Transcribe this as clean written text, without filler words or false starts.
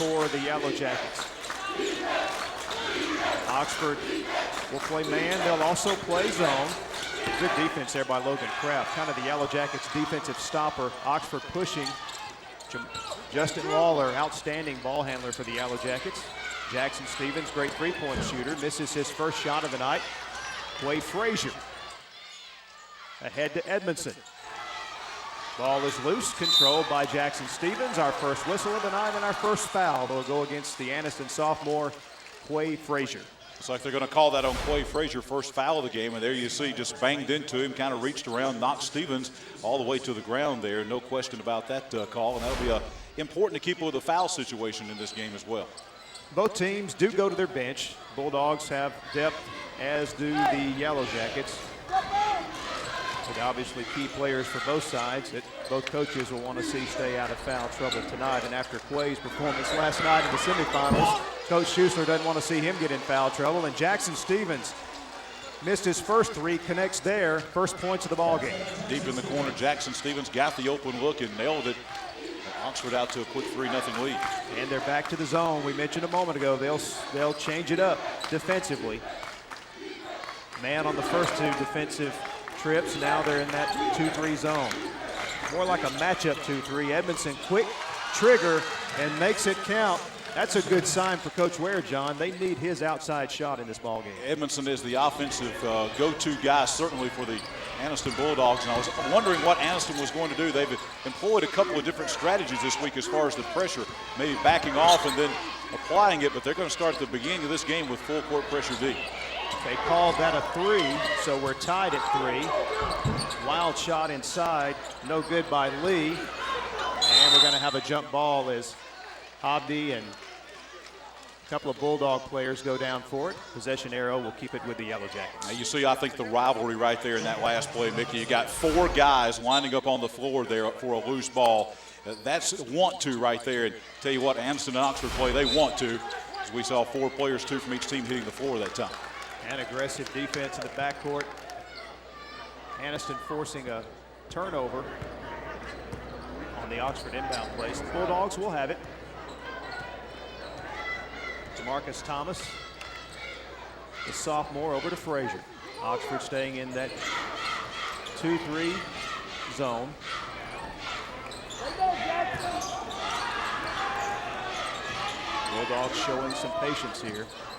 for the Yellow Jackets. Oxford will play man. They'll also play zone. Good defense there by Logan Kraft. Kind of the Yellow Jackets defensive stopper. Oxford pushing. Justin Lawler, outstanding ball handler for the Yellow Jackets. Jackson Stevens, great three-point shooter, misses his first shot of the night. Quay Frazier ahead to Edmondson. Ball is loose, controlled by Jackson Stevens. Our first whistle of the night and our first foul. They'll go against the Anniston sophomore, Quay Frazier. Looks like they're going to call that on Quay Frazier, first foul of the game. And there you see, just banged into him, kind of reached around, knocked Stevens all the way to the ground there. No question about that call. And that'll be important to keep with the foul situation in this game as well. Both teams do go to their bench. Bulldogs have depth, as do the Yellow Jackets. But obviously key players for both sides that both coaches will want to see stay out of foul trouble tonight. And after Quay's performance last night in the semifinals, Coach Schuessler doesn't want to see him get in foul trouble. And Jackson Stevens missed his first three, connects there, first points of the ball game. Deep in the corner, Jackson Stevens got the open look and nailed it. Oxford out to a quick 3-0 lead. And they're back to the zone. We mentioned a moment ago, they'll change it up defensively. Man on the first two defensive trips, now they're in that 2-3 zone. More like a matchup 2-3. Edmondson quick trigger and makes it count. That's a good sign for Coach Ware, John. They need his outside shot in this ball game. Edmondson is the offensive go-to guy, certainly for the Anniston Bulldogs. And I was wondering what Anniston was going to do. They've employed a couple of different strategies this week as far as the pressure, maybe backing off and then applying it, but they're going to start at the beginning of this game with full court pressure D. They called that a 3, so we're tied at 3. Wild shot inside, no good by Lee. And we're going to have a jump ball as Abdi and a couple of Bulldog players go down for it. Possession arrow will keep it with the Yellow Jackets. Now you see, I think, the rivalry right there in that last play, Mickey. You got 4 guys lining up on the floor there for a loose ball. That's want to right there. And tell you what, Anniston and Oxford play, they want to. As we saw 4 players, 2 from each team hitting the floor that time. And aggressive defense in the backcourt. Anniston forcing a turnover on the Oxford inbound play. The Bulldogs will have it. DeMarcus Thomas, the sophomore, over to Frazier. Oxford staying in that 2-3 zone. Bulldogs showing some patience here.